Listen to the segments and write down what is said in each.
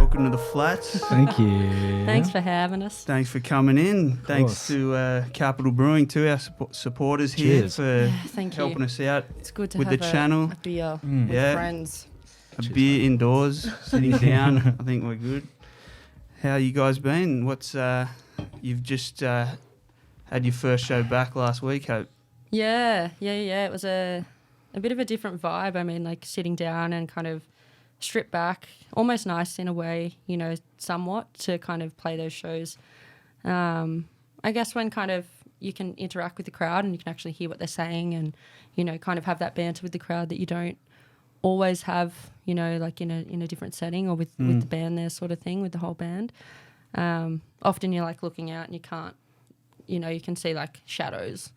welcome to the Flats. Thank you. Thanks for having us. Thanks for coming in. Thanks to Capital Brewing, to our supporters here for thank helping you. us out It's good to with have the channel. a beer Yeah. with friends. A beer indoors, sitting down. I think we're good. How you guys been? What's you've just had your first show back last week, Hope? Yeah. It was a bit of a different vibe. I mean, like sitting down and kind of strip back, almost nice in a way, you know, somewhat to kind of play those shows. I guess when kind of you can interact with the crowd and you can actually hear what they're saying and, you know, kind of have that banter with the crowd that you don't always have, you know, like in a different setting or with the band there sort of thing, with the whole band. Often you're like looking out and you can't, you know, you can see like shadows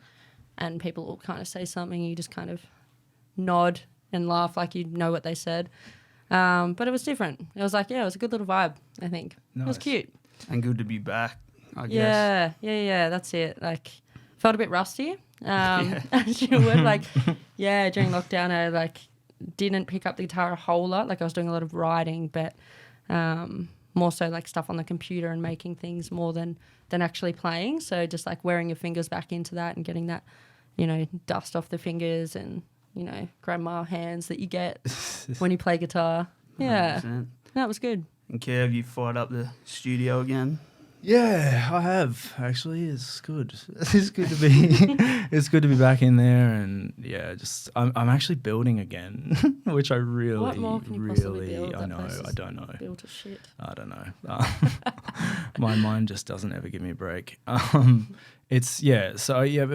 and people will kind of say something, you just kind of nod and laugh like you know what they said. But it was different. It was like, it was a good little vibe, I think. Nice. It was cute. And good to be back, I guess. Yeah, that's it. Like, felt a bit rusty, as you would. Like, during lockdown, I, like, didn't pick up the guitar a whole lot. Like, I was doing a lot of writing, but more so, like, stuff on the computer and making things more than actually playing. So just, like, wearing your fingers back into that and getting that, you know, dust off the fingers and, you know, grandma hands that you get when you play guitar. Yeah. 100%. That was good. And Keo, have you fired up the studio again? Yeah, I have actually. It's good. It's good to be. It's good to be back in there, and just I'm actually building again, which I really, what more can you possibly build? I know. I don't know. Built to shit. I don't know. My mind just doesn't ever give me a break. But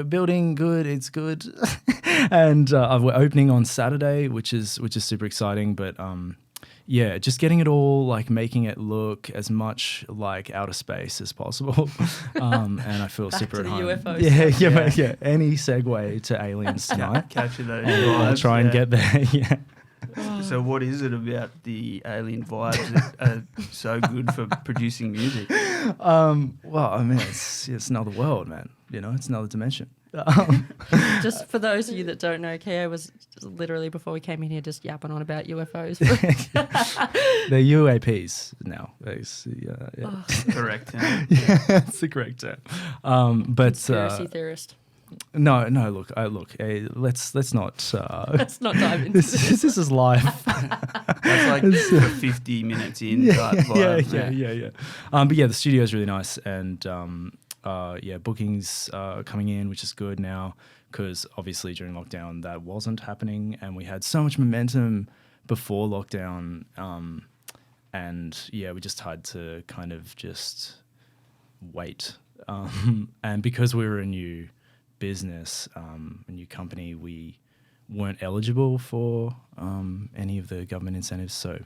building good. It's good, and we're opening on Saturday, which is super exciting. But just getting it all, like making it look as much like outer space as possible. And I feel Back super to at the home. UFOs. Yeah. Any segue to aliens tonight? Capture those I'll vibes. try and get there. Yeah. So what is it about the alien vibes that are so good for producing music? Well, I mean, it's another world, man. You know, it's another dimension. Just for those of you that don't know, Keo was just literally before we came in here just yapping on about UFOs. They're UAPs now. Correct term. Yeah, that's the correct term. But Conspiracy theorist. No. Look. Let's not. Let's not dive into this. This is live. That's like 50 minutes in. Type vibe. Yeah. But the studio is really nice, and bookings coming in, which is good now, because obviously during lockdown that wasn't happening, and we had so much momentum before lockdown, and we just had to kind of just wait, and because we were a new business, a new company, we weren't eligible for any of the government incentives, so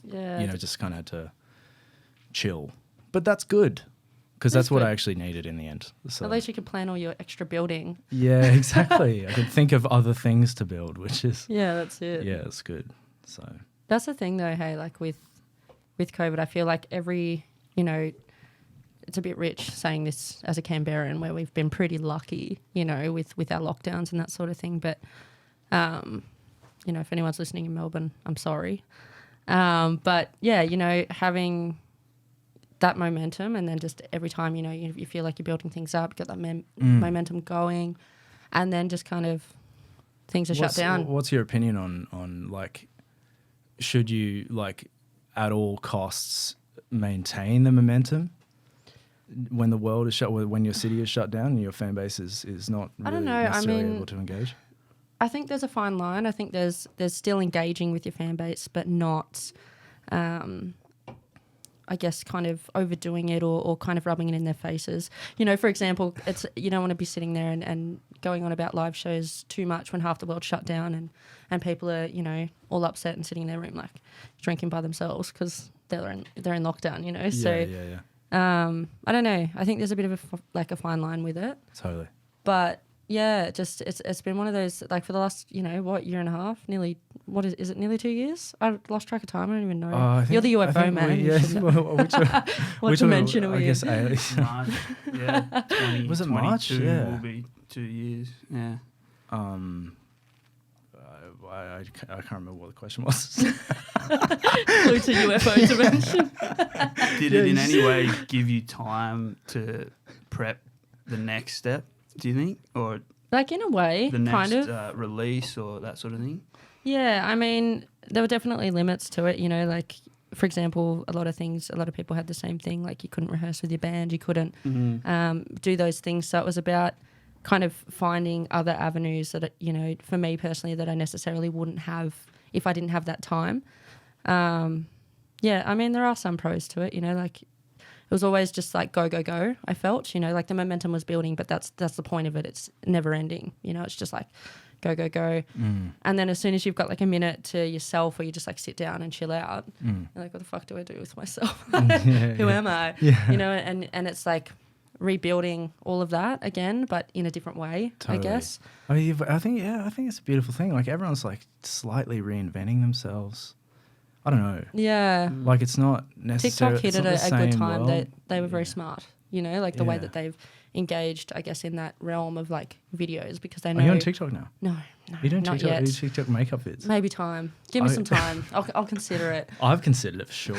just kind of had to chill. But that's good, because that's what I actually needed in the end. So at least you could plan all your extra building. Yeah, exactly. I could think of other things to build, which is that's it. Yeah, it's good. So that's the thing though, hey, like with COVID, I feel like it's a bit rich saying this as a Canberran, where we've been pretty lucky, you know, with our lockdowns and that sort of thing. But, if anyone's listening in Melbourne, I'm sorry. But, having that momentum, and then just every time, you know, you feel like you're building things up, get that momentum going, and then just kind of things are shut down. What's your opinion on like, should you, like, at all costs maintain the momentum when the world is shut, when your city is shut down and your fan base is not really necessarily able to engage? I think there's a fine line. I think there's still engaging with your fan base, but not, I guess, kind of overdoing it or kind of rubbing it in their faces. You know, for example, you don't want to be sitting there and going on about live shows too much when half the world's shut down and people are, you know, all upset and sitting in their room like drinking by themselves because they're in lockdown, you know. Yeah. I don't know. I think there's a bit of a fine line with it. Totally. But it's been one of those, like, for the last, you know, year and a half, nearly, is it nearly 2 years? I've lost track of time. I don't even know. You're the UFO man. What dimension are we in? I guess March. Yeah. Was it March? Yeah. Will be 2 years. Yeah. I can't remember what the question was. Flew to UFO dimension. Did it in any way give you time to prep the next step, do you think? Or Like in a way, the next kind of. release or that sort of thing? Yeah, I mean, there were definitely limits to it, you know, like, for example, a lot of people had the same thing, like you couldn't rehearse with your band, you couldn't do those things. So it was about kind of finding other avenues that, you know, for me personally, that I necessarily wouldn't have if I didn't have that time. Yeah, I mean, there are some pros to it, you know, like it was always just like go, go, go, I felt, you know, like the momentum was building, but that's the point of it. It's never ending, you know, it's just like go, go, go. And then as soon as you've got like a minute to yourself or you just like sit down and chill out, you're like, what the fuck do I do with myself? Who am I? Yeah. You know, and it's like rebuilding all of that again, but in a different way, Totally. I guess. I mean, I think it's a beautiful thing. Like everyone's like slightly reinventing themselves. I don't know. Yeah. Like it's not necessarily TikTok hit at a good time. World. They were very smart, you know, like the way Yeah. that they've engaged, I guess, in that realm of like videos because they Are know. you on TikTok now? No, You don't not TikTok? yet. You TikTok makeup vids? Maybe time. Give me some time. I'll consider it. I've considered it for sure.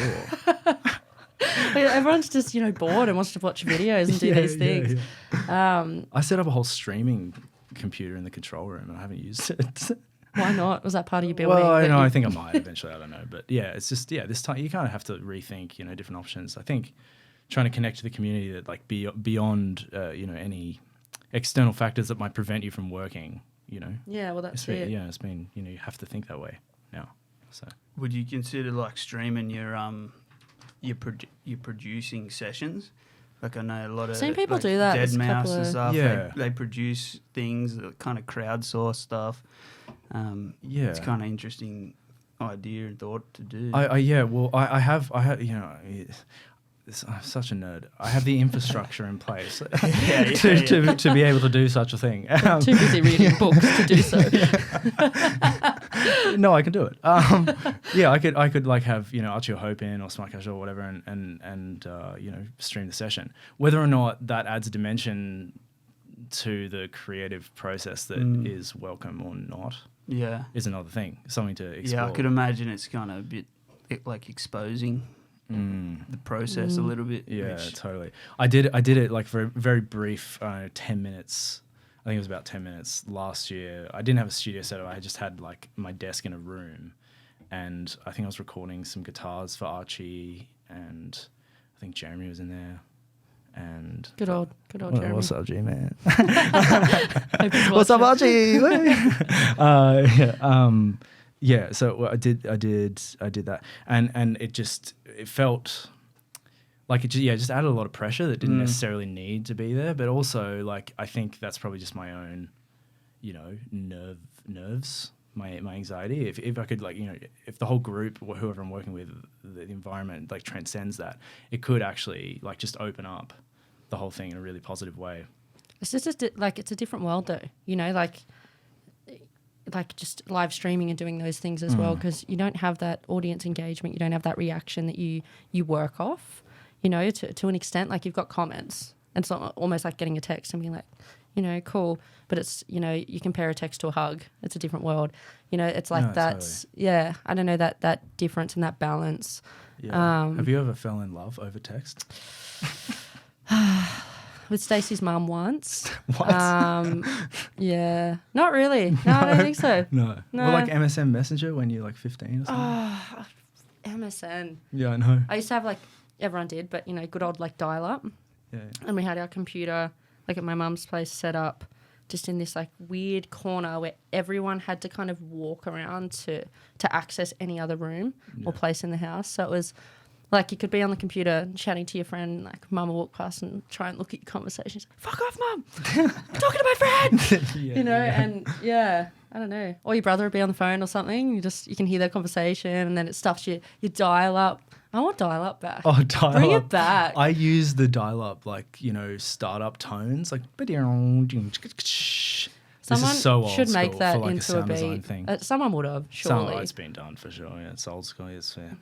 Everyone's just, you know, bored and wants to watch videos and do these things. I set up a whole streaming computer in the control room and I haven't used it. Why not? Was that part of your building? Well, that I you- think I might eventually. I don't know, but yeah, it's just this time you kind of have to rethink, you know, different options. I think trying to connect to the community that like beyond, you know, any external factors that might prevent you from working. You know, Yeah, well, that's it's been, it. yeah, it's been, you know, you have to think that way now. So Would you consider like streaming your producing sessions? Like I know a lot of Seen people like, do that. Dead There's a Mouse couple and of- stuff. Yeah. They produce things that kind of crowdsource stuff. yeah, It's kind of interesting idea and thought to do. I have, you know, I'm such a nerd. I have the infrastructure in place to be able to do such a thing. Too busy reading books to do so. No, I can do it. Yeah, I could like have, you know, Archie or Hope in or Smartcash or whatever and you know, stream the session. Whether or not that adds a dimension to the creative process that is welcome or not Yeah. is another thing. Something to explore. Yeah, I could imagine it's kind of a bit like exposing the process a little bit. Yeah, which- totally. I did it like for a very brief 10 minutes. I think it was about 10 minutes last year. I didn't have a studio setup. I just had like my desk in a room, and I think I was recording some guitars for Archie, and I think Jeremy was in there. And Good old Jeremy. what's up, G man? Hope he's What's up, watching. Archie? Yeah. So I did that, and it felt like it just added a lot of pressure that didn't necessarily need to be there, but also like I think that's probably just my own, you know, nerves, my anxiety. If I could, like, you know, if the whole group or whoever I'm working with, the environment like transcends that, it could actually like just open up the whole thing in a really positive way. It's just like it's a different world though, you know, like just live streaming and doing those things as well, because you don't have that audience engagement, you don't have that reaction that you work off, you know, to an extent. Like you've got comments and it's almost like getting a text and being like, you know, cool, but it's, you know, you compare a text to a hug, it's a different world, you know. It's like No, that's yeah, I don't know, that difference and that balance. Yeah. Have you ever fell in love over text? With Stacey's mum once. What? Yeah, not really. No, I don't think so. No. No. Or like MSN Messenger when you're like 15 or something? MSN. Yeah, I know. I used to have like, everyone did, but you know, good old like dial up. Yeah. And we had our computer like at my mum's place set up just in this like weird corner where everyone had to kind of walk around to access any other room or place in the house. So it was like you could be on the computer chatting to your friend, like mum will walk past and try and look at your conversations. Fuck off, mum! I'm talking to my friend! Yeah, you know, and yeah, I don't know. Or your brother would be on the phone or something. You can hear their conversation and then it stuffs you dial up. I want dial up back. Oh, dial Bring up. it back. I use the dial up, like, you know, startup tones, like. Someone this is so old should make school that for like into a Amazon beat. thing. Someone would have, surely. It's been done for sure. Yeah, it's old school. It's fair.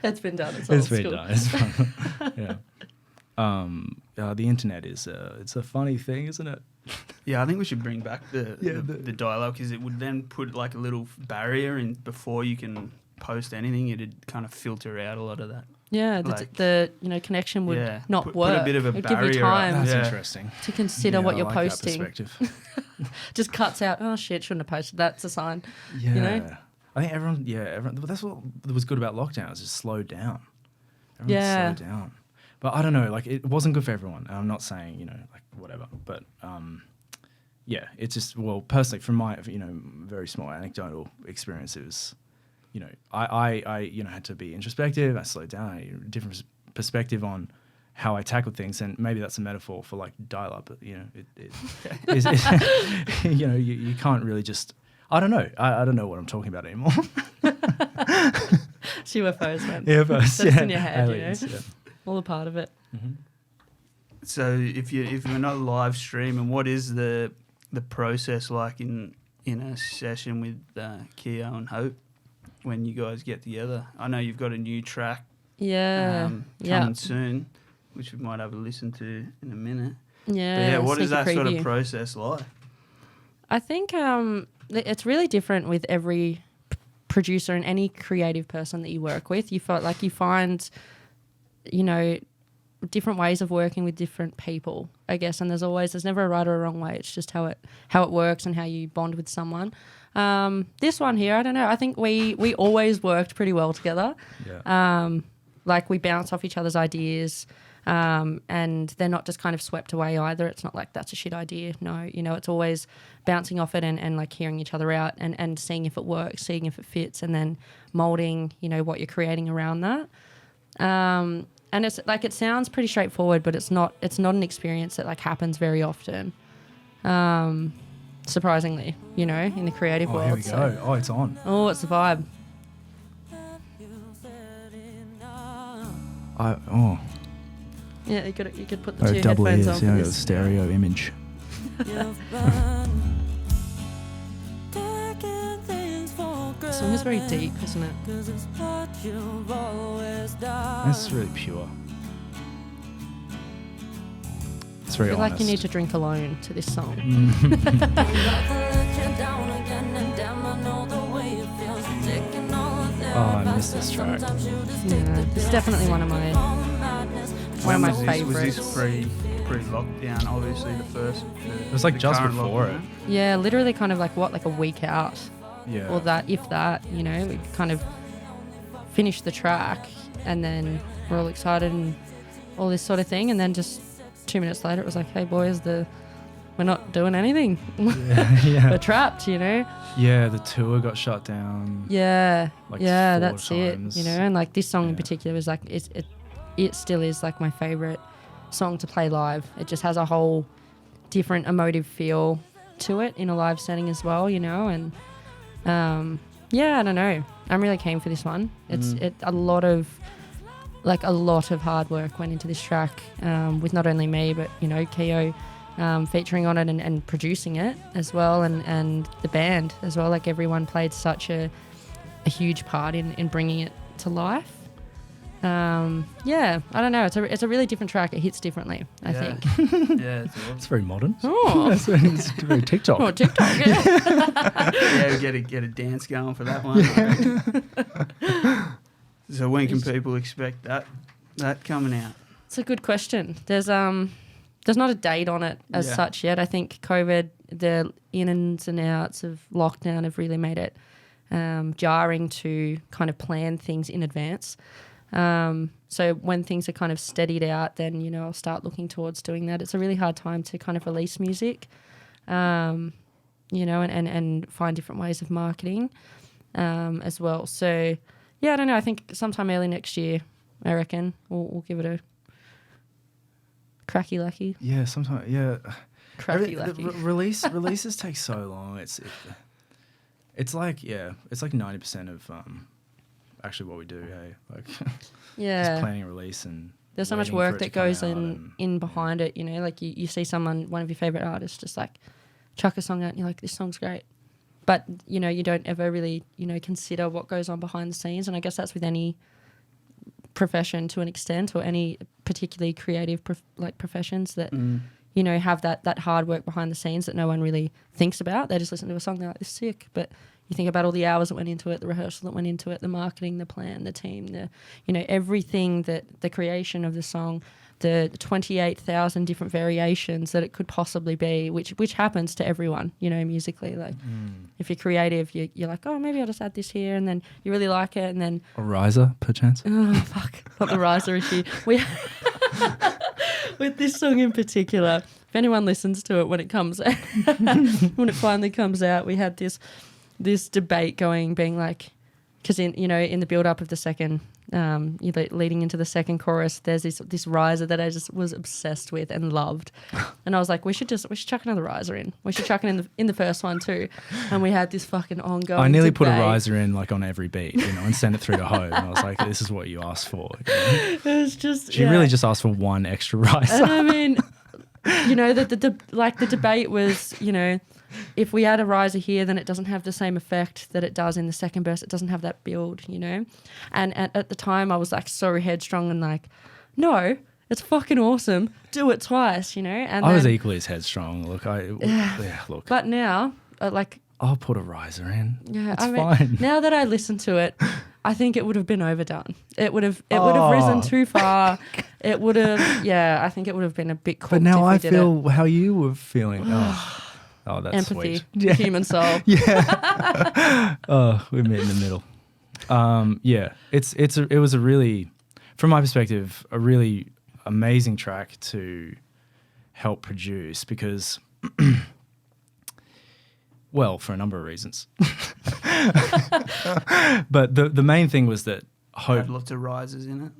It's been done. It's old It's been school. done. It's fun. Yeah. The internet is it's a funny thing, isn't it? Yeah, I think we should bring back the Yeah, the dialogue, because it would then put like a little barrier in before you can post anything. It'd kind of filter out a lot of that. Yeah, Like- the connection would not put work. a bit of a It'd give you barrier up. time That's Yeah. interesting. to consider Yeah, what I you're like that posting. perspective. Just cuts out. Oh shit, shouldn't have posted. That's a sign. Yeah. You know? I think everyone. But that's what was good about lockdown. Is just slowed down. Everyone Yeah. slowed down. But I don't know. Like it wasn't good for everyone. And I'm not saying like whatever. But yeah, it's just personally from my very small anecdotal experience, it was I had to be introspective. I slowed down. A different perspective on how I tackled things, and maybe that's a metaphor for like dial up. But you can't really just. I don't know. I don't know what I'm talking about anymore. It's UFOs, man. UFOs, That's in your head, aliens, you know. All a part of it. So if you're not live streaming, what is the process like in a session with Keo and Hope when you guys get together? I know you've got a new track Yeah. coming soon, which we might have a listen to in a minute. Yeah. But yeah, what is sneak that sort of preview. process like? I think it's really different with every producer and any creative person that you work with. You find, different ways of working with different people, I guess. And there's never a right or a wrong way. It's just how it works and how you bond with someone. This one here, I don't know. I think we always worked pretty well together. Yeah. Like we bounce off each other's ideas. And they're not just kind of swept away either. It's not like that's a shit idea. No, it's always bouncing off it and like hearing each other out and seeing if it works, seeing if it fits, and then molding, what you're creating around that. And it's like, it sounds pretty straightforward, but it's not an experience that like happens very often. Surprisingly, in the creative world. Here we go. Oh, it's on. Oh, it's the vibe. Yeah, you could put the two double headphones ears, on for the this. stereo image. The song is very deep, isn't it? That's really pure. It's very I feel honest. like you need to drink alone to this song. Oh, I miss this track. Yeah, it's definitely one of my Was this favourites. pre-lockdown? Obviously, the first. It was like just current before lockdown. it. Yeah, literally kind of like a week out, Yeah. or that, if that. We kind of finished the track, and then we're all excited and all this sort of thing, and then just 2 minutes later, it was like, "Hey boys, we're not doing anything. yeah. We're trapped." Yeah, the tour got shut down. Yeah, Like yeah, 4 that's times. it. And like this song in Yeah. particular was like it still is like my favorite song to play live. It just has a whole different emotive feel to it in a live setting as well, and yeah, I don't know. I'm really keen for this one. It's a lot of hard work went into this track, with not only me but Keo featuring on it and producing it as well, and the band as well. Like everyone played such a huge part in bringing it to life. Yeah, I don't know. It's a really different track. It hits differently, I think. Yeah, it's awesome. It's very modern. Oh, It's very TikTok. oh, TikTok. Yeah. Yeah, get a dance going for that one. So when can people expect that coming out? It's a good question. There's not a date on it as such yet. I think COVID, the ins and outs of lockdown have really made it jarring to kind of plan things in advance. So when things are kind of steadied out, then, I'll start looking towards doing that. It's a really hard time to kind of release music, and find different ways of marketing as well. So, yeah, I don't know. I think sometime early next year, I reckon, we'll give it a cracky lucky. Yeah, sometimes. Yeah. Cracky lucky. Releases take so long. It's like 90% of actually what we do. Hey, like Yeah. just planning a release, and There's so much waiting for work it to that come goes out in behind it, like you see one of your favourite artists just like chuck a song out and you're like, this song's great. But, you don't ever really, consider what goes on behind the scenes. And I guess that's with any profession to an extent, or any particularly creative professions that, you know, have that hard work behind the scenes that no one really thinks about. They just listen to a song, they're like, this is sick. But you think about all the hours that went into it, the rehearsal that went into it, the marketing, the plan, the team, you know, everything that the creation of the song, the 28,000 different variations that it could possibly be, which happens to everyone, you know, musically. Like if you're creative, you're like, oh, maybe I'll just add this here, and then you really like it, and then A riser, perchance? oh fuck, not the riser issue. We with this song in particular, if anyone listens to it when it comes out, when it finally comes out, we had this debate going, being like, because in the build up of the second, leading into the second chorus, there's this riser that I just was obsessed with and loved, and I was like, we should chuck another riser in. We should chuck it in the first one too, and we had this fucking ongoing. I nearly debate. put a riser in like on every beat, you know, and send it through to Hope, and I was like, this is what you asked for. You know? It was just She really just asked for one extra riser. And I mean, you know, the debate was, you know, if we add a riser here, then it doesn't have the same effect that it does in the second verse. It doesn't have that build, you know. And at the time, I was like so headstrong and like, no, it's fucking awesome. Do it twice, you know. And I was equally as headstrong. Look, look. But now, I'll put a riser in. yeah, it's I mean, fine. now that I listen to it, I think it would have been overdone. It would have risen too far. It would have, I think it would have been a bit cooked. But now I if we did feel how you were feeling. Oh, that's empathy, sweet. Yeah. human soul. Yeah. Oh, we met in the middle. It was a really, from my perspective, a really amazing track to help produce because, well, for a number of reasons. But the main thing was that Hope Had lots of risers in it.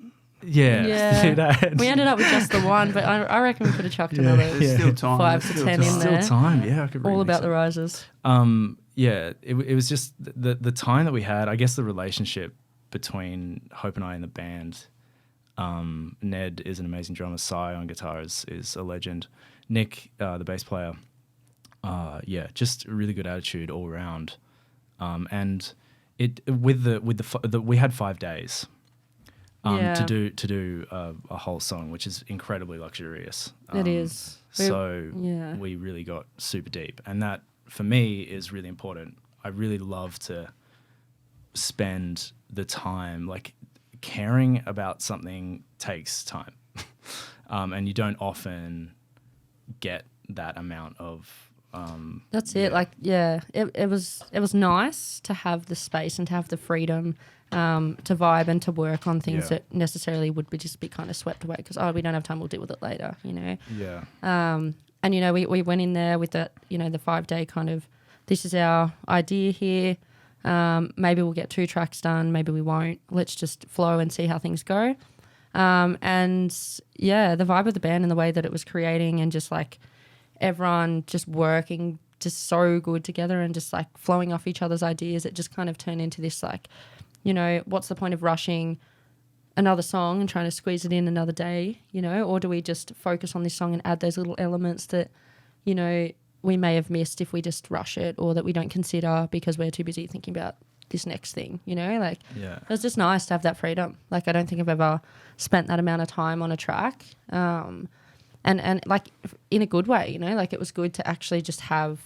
Yeah. We ended up with just the one, but I reckon we could have chucked another There's still time. 5 to There's 10 in there. Still time, yeah. I could All remix about it. the risers. It was just the time that we had. I guess the relationship between Hope and I in the band. Ned is an amazing drummer. Cy on guitar is a legend. Nick, the bass player, just a really good attitude all around. And it we had 5 days. To do a whole song, which is incredibly luxurious. It is. We really got super deep. And that, for me, is really important. I really love to spend the time, like, caring about something takes time. And you don't often get that amount of... That's it. Like, it was nice to have the space and to have the freedom to vibe and to work on things that necessarily would just be kind of swept away because, we don't have time, we'll deal with it later, you know. Yeah. And, you know, we went in there with that, you know, the 5-day kind of, this is our idea here. Maybe we'll get 2 tracks done, maybe we won't. Let's just flow and see how things go. And, the vibe of the band and the way that it was creating and just, like, everyone just working just so good together and just, like, flowing off each other's ideas, it just kind of turned into this, like, you know, what's the point of rushing another song and trying to squeeze it in another day, you know, or do we just focus on this song and add those little elements that, you know, we may have missed if we just rush it or that we don't consider because we're too busy thinking about this next thing, you know, like it's just nice to have that freedom. Like I don't think I've ever spent that amount of time on a track and like in a good way, you know, like it was good to actually just have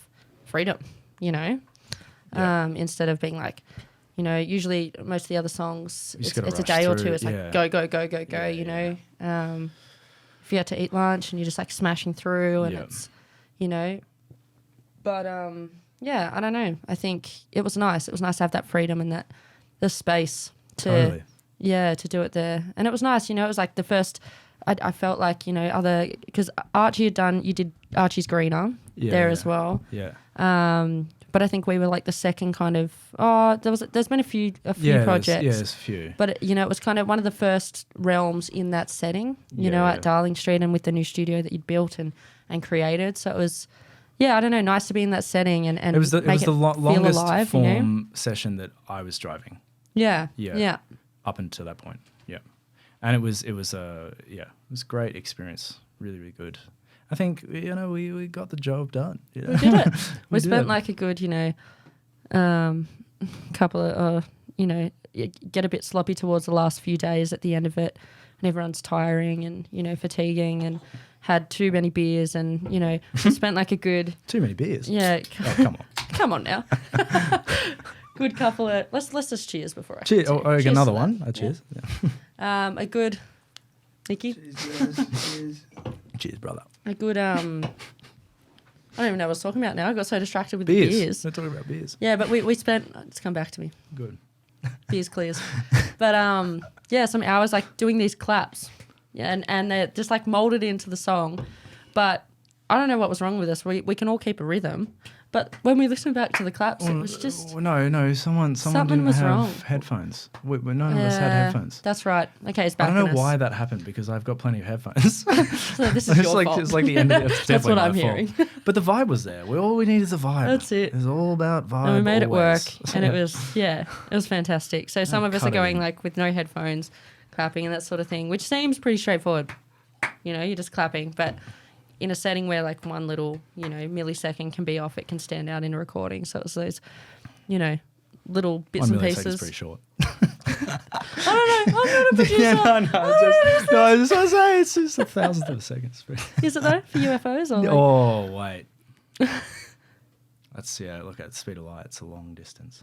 freedom, you know, instead of being like, you know, usually most of the other songs, it's a day or two. It's like go, you know. If you had to eat lunch and you're just like smashing through and it's, you know. But, I don't know. I think it was nice. It was nice to have that freedom and that the space to, to do it there. And it was nice, you know, it was like the first, I felt like, you know, because Archie you did Archie's Greener there as well. Yeah. But I think we were like the second kind of there's been a few projects. There's a few. But you know, it was kind of one of the first realms in that setting, you know, at Darling Street and with the new studio that you'd built and created. So it was I don't know, nice to be in that setting and it was the longest alive, form you know? session that I was driving. Yeah. Up until that point. Yeah. And it was a great experience. Really, really good. I think, you know, we got the job done. You know? We did it. we spent like a good, you know, couple of, you know, get a bit sloppy towards the last few days at the end of it and everyone's tiring and, you know, fatiguing and had too many beers and, you know, we spent like a good... Too many beers. Yeah. Oh, come on. Come on now. Good couple of... Let's just cheers before I... Cheers. continue. Oh, Cheers another to that. one. Oh, cheers. Yeah. A good... Nikki? Cheers. Cheers, brother. A good... I don't even know what I was talking about now. I got so distracted with Beers. the beers. We're talking about beers. Yeah, but we spent... It's come back to me. Good. Beers clears. But yeah, some hours like doing these claps. Yeah, and they're just like molded into the song. But I don't know what was wrong with us. We can all keep a rhythm. But when we listen back to the claps, it was just... No, someone Something didn't was have wrong. headphones. None of us had headphones. That's right. Okay, it's back I don't on know us. why that happened because I've got plenty of headphones. So this is your fault. It's like the end of the... It's That's what definitely I'm my hearing. fault. But the vibe was there. All we need is a vibe. That's it. It's all about vibe. And we made it work, always. and it was fantastic. So some of us are cut it going in. like with no headphones, clapping and that sort of thing, which seems pretty straightforward. You know, you're just clapping, but in a setting where like one little, you know, millisecond can be off, it can stand out in a recording. So it's those, you know, little bits One and millisecond's pieces. pretty short. I don't know. I'm not a producer. Yeah, I just want to say it's just a thousandth of a second. Is it though for UFOs or? Like, Oh wait, that's look at the speed of light. It's a long distance.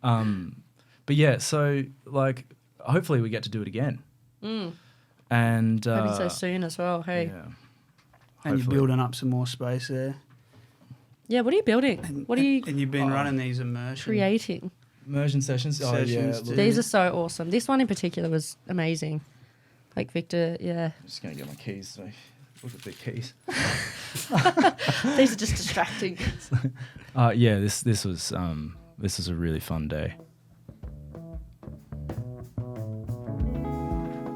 But yeah, so like hopefully we get to do it again. And maybe so soon as well. Hey. yeah, And you're hopefully. building up some more space there. Yeah. What are you building? What are you And you've been running these immersion creating? immersion sessions. Oh yeah, Sessions, look, These are so awesome. This one in particular was amazing. Like Victor, yeah. I'm just gonna get my keys. So look at the keys. These are just distracting. Yeah, this was a really fun day.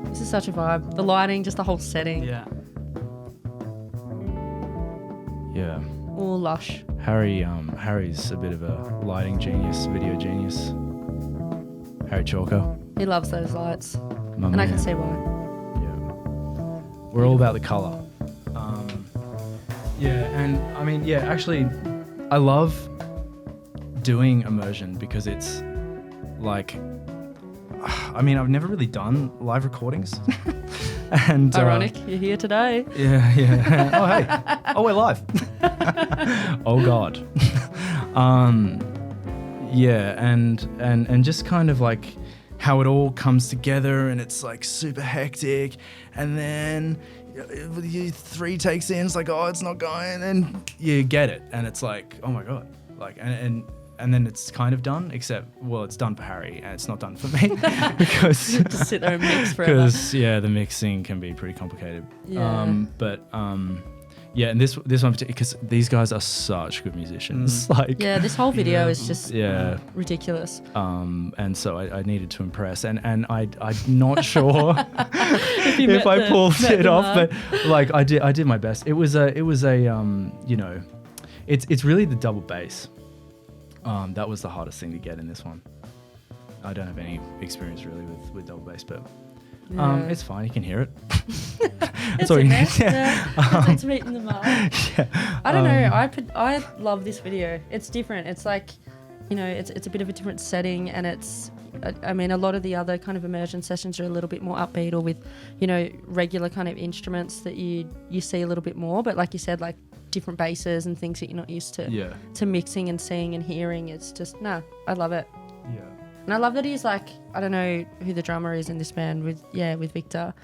This is such a vibe. The lighting, just the whole setting. Yeah. Yeah. All lush. Harry's a bit of a lighting genius, video genius. Harry Chalker. He loves those lights. My And I man. can see why. Yeah. We're all about the colour. Yeah, and I mean, yeah, actually, I love doing immersion because it's like, I mean, I've never really done live recordings. And Ironic, you're here today. Yeah. Oh, hey. Oh, we're live. Oh, God. Yeah, and just kind of like how it all comes together and it's like super hectic, and then you 3 takes in, it's like, oh, it's not going, and you get it, and it's like, oh my God, like, and then it's kind of done, except, well, it's done for Harry and it's not done for me because Just sit there and mix forever. because yeah, the mixing can be pretty complicated. Yeah. Yeah, and this one because these guys are such good musicians. Like Yeah, this whole video is just Yeah. ridiculous. and so I needed to impress, and I'm not sure you if I pulled met it the off, mark. but like I did my best. It was a you know, it's really the double bass. That was the hardest thing to get in this one. I don't have any experience really with double bass, but Yeah. it's fine. You can hear it. It's all you in there. need. Yeah. It's meeting the mark. Yeah. I don't know. I love this video. It's different. It's like, you know, it's a bit of a different setting, and it's. I mean, a lot of the other kind of immersion sessions are a little bit more upbeat, or with, you know, regular kind of instruments that you see a little bit more. But like you said, like different basses and things that you're not used to. Yeah. To mixing and seeing and hearing. It's just I love it. Yeah. And I love that he's like, I don't know who the drummer is in this band with Victor,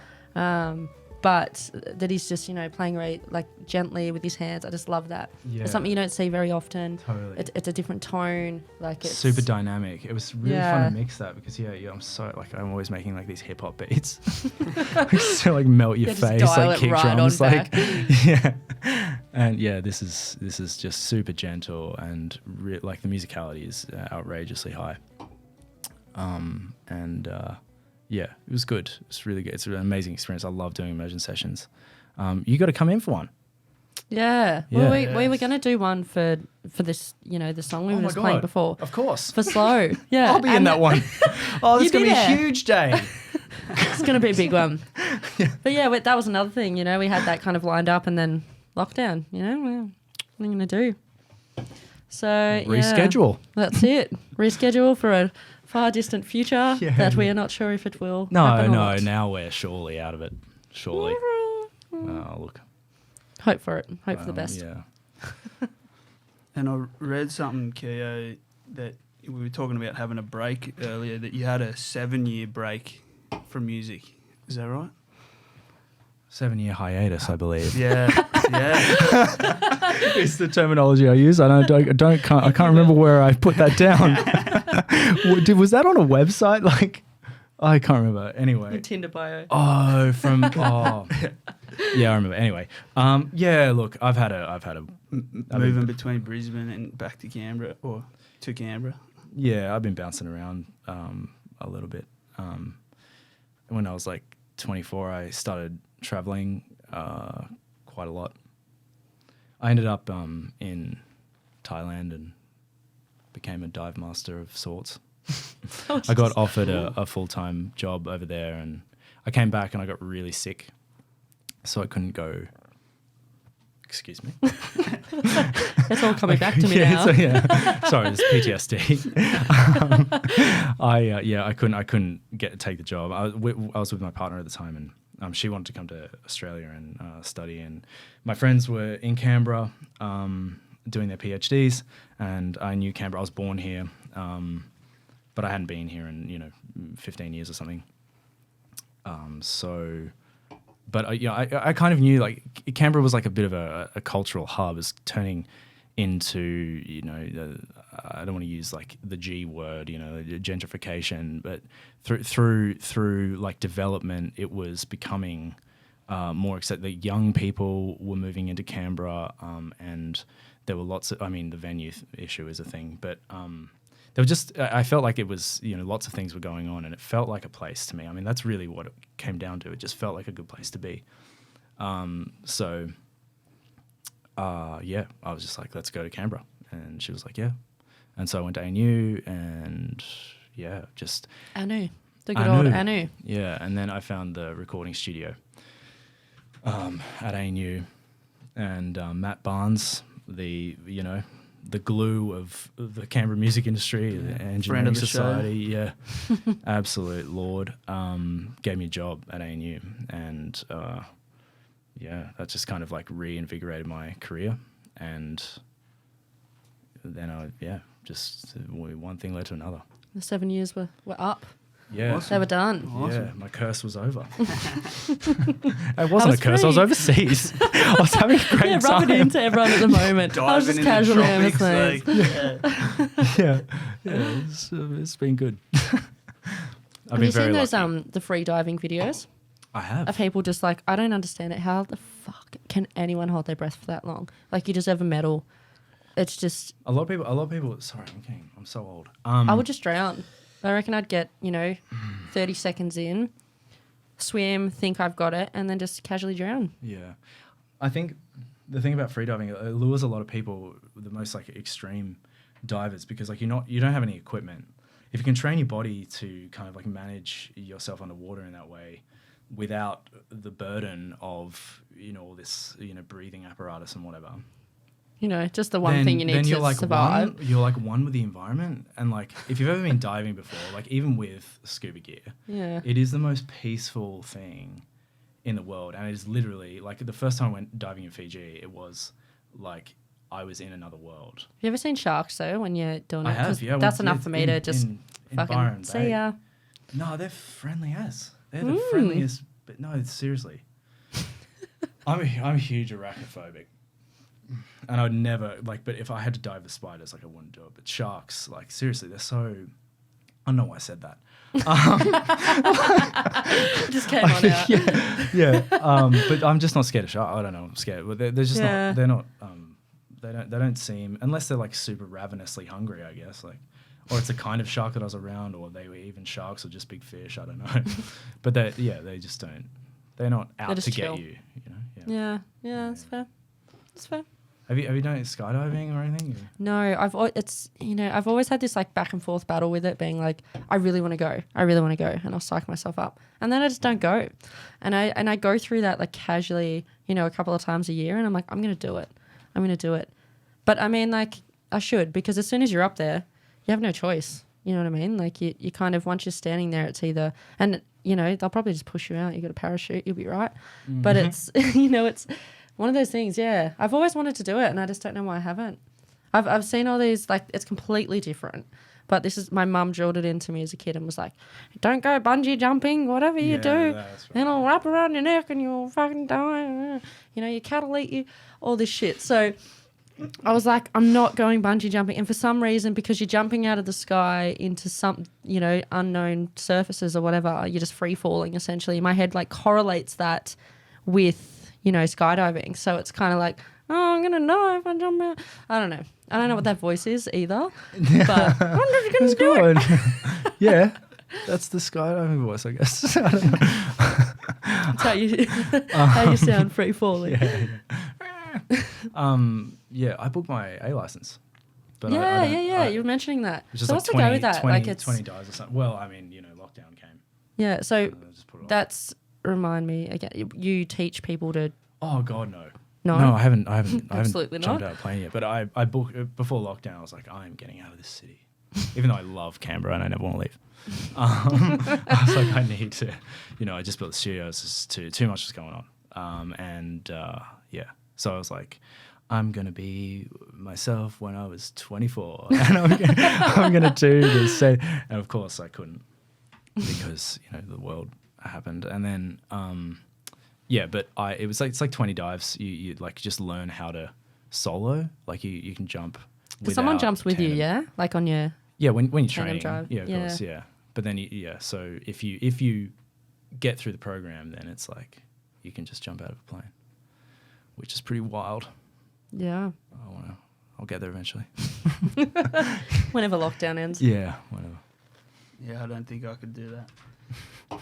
but that he's just, you know, playing very like gently with his hands. I just love that. Yeah. It's something you don't see very often. Totally. It's a different tone. Like it's Super dynamic. It was really Yeah. fun to mix that because I'm always making like these hip hop beats, so like melt your Yeah, just face, dial like it kick right on drums, like back. yeah, and yeah, this is just super gentle and like the musicality is outrageously high, yeah, it was good. It's really good. It's an amazing experience. I love doing immersion sessions. You got to come in for one. Yeah. Yeah. Well, we were gonna do one for this, you know, the song we Oh were my just playing God. before Of course. for slow. Yeah, I'll be in and that one. Oh, this is You'd going be to be a there. huge day. It's gonna be a big one. But yeah, that was another thing. You know, we had that kind of lined up, and then lockdown. You know, well, what are you gonna do? So Reschedule. Yeah, that's it. Reschedule for far distant future Yeah. that we are not sure if it will No, happen or no. not. Now we're surely out of it. Surely. Look. Hope for it. Hope for the best. Yeah. And I read something, Keo, that we were talking about having a break earlier, that you had a 7-year break from music. Is that right? 7-year hiatus, I believe. Yeah, yeah. It's the terminology I use. I can't remember where I put that down. Was that on a website? Like, I can't remember. Anyway. Tinder bio. Yeah, I remember. Anyway, yeah. Look, I've had a Moving between Brisbane and back to Canberra, or to Canberra. Yeah, I've been bouncing around a little bit. When I was like 24, I started traveling quite a lot. I ended up in Thailand and became a dive master of sorts. I got offered a full-time job over there, and I came back and I got really sick, so I couldn't go. Excuse me. It's all coming back to me now. Sorry, it's PTSD. I couldn't take the job. I was with my partner at the time, and she wanted to come to Australia and study. And my friends were in Canberra doing their PhDs, and I knew Canberra. I was born here, but I hadn't been here in 15 years or something. But I kind of knew like Canberra was like a bit of a cultural hub. It's turning into I don't want to use like the G word, gentrification, but through like development, it was becoming more accepted. The young people were moving into Canberra, and there were lots of. I mean, the venue issue is a thing, but there were just. I felt like it was lots of things were going on, and it felt like a place to me. I mean, that's really what it came down to. It just felt like a good place to be. I was just like, let's go to Canberra, and she was like, yeah, and so I went to ANU, and just ANU, the good old ANU. Yeah, and then I found the recording studio at ANU, and Matt Barnes, the glue of the Canberra music industry, the engineering society, absolute lord, gave me a job at ANU, and that just kind of like reinvigorated my career, and then just one thing led to another. The 7 years were up. Yeah. Awesome. They were done. Awesome. Yeah, my curse was over. It wasn't a curse. I was overseas. I was having a great time. Rub it into everyone at the moment. I was just casually like, It's been good. Have you seen those the free diving videos? I have. Of people just like, I don't understand it. How the fuck can anyone hold their breath for that long? Like, you deserve a medal. It's just A lot of people. Sorry, I'm so old. I would just drown. I reckon I'd get 30 seconds in, swim, think I've got it, and then just casually drown. Yeah, I think the thing about freediving, it lures a lot of people, the most like extreme divers, because like you don't have any equipment. If you can train your body to kind of like manage yourself underwater in that way, without the burden of all this breathing apparatus and whatever. Just the one thing you need to survive. You're like one with the environment, and like if you've ever been diving before, like even with scuba gear, it is the most peaceful thing in the world, and it is literally like the first time I went diving in Fiji, it was like I was in another world. Have you ever seen sharks though when you're doing it? I have, yeah. That's enough for me to just fucking Byron, see ya. No, they're friendly as. They're the friendliest. But no, seriously, I'm a huge arachnophobic. And I would never but if I had to dive with spiders, like I wouldn't do it. But sharks, like seriously, they're so. I don't know why I said that. Just came on out. Yeah. But I'm just not scared of sharks. I don't know. I'm scared. But they're just not. They're not. They don't seem, unless they're like super ravenously hungry, I guess. Like, or it's a kind of shark that I was around, or they were even sharks or just big fish. I don't know. But they just don't. They're not out to chill. get you. Yeah. That's fair. That's fair. Have you done skydiving or anything? No, I've always had this like back and forth battle with it, being like, I really want to go, and I'll psych myself up, and then I just don't go, and I go through that like casually, a couple of times a year, and I'm like, I'm gonna do it, but I mean like I should, because as soon as you're up there, you have no choice. You know what I mean? Like you kind of, once you're standing there, it's either, and you know, they'll probably just push you out. You got a parachute, you'll be right. But it's, you know, it's one of those things. Yeah. I've always wanted to do it and I just don't know why I haven't. I've seen all these, like, it's completely different. But this is, my mum drilled it into me as a kid and was like, don't go bungee jumping, whatever you do, then it'll wrap around your neck and you'll fucking die. You know, your cat will eat you, all this shit. So I was like, I'm not going bungee jumping. And for some reason, because you're jumping out of the sky into some, you know, unknown surfaces or whatever, you're just free falling essentially. My head like correlates that with, you know, skydiving. So it's kind of like, oh, I'm going to die if I jump out. I don't know. I don't know what that voice is either. But I'm just going to do it. Yeah. That's the skydiving voice, I guess. I don't know. That's how you sound free falling. Yeah, I booked my A license. But You were mentioning that. So like what's 20, the go with that? 20, like it's 20 dives or something. Well, I mean, you know, lockdown came. Yeah, so Just put it on. that's, remind me again, you teach people to... Oh, God, no. No, I haven't Absolutely jumped not. out of a plane yet. But I booked before lockdown. I was like, I'm getting out of this city, even though I love Canberra and I never want to leave. I was like, I need to, you know, I just built the studio. It's just too much was going on, so I was like, I'm gonna be myself when I was 24, and I'm gonna do this. And of course, I couldn't because you know the world happened, and then. But it's like 20 dives. You like just learn how to solo. Like you can jump. Someone jumps with you, tandem. yeah? Like on your... Yeah, when you're tandem training. drive. Yeah, of course, yeah. But then so if you get through the program, then it's like you can just jump out of a plane, which is pretty wild. Yeah. I'll get there eventually. Whenever lockdown ends. Yeah, whatever. Yeah, I don't think I could do that.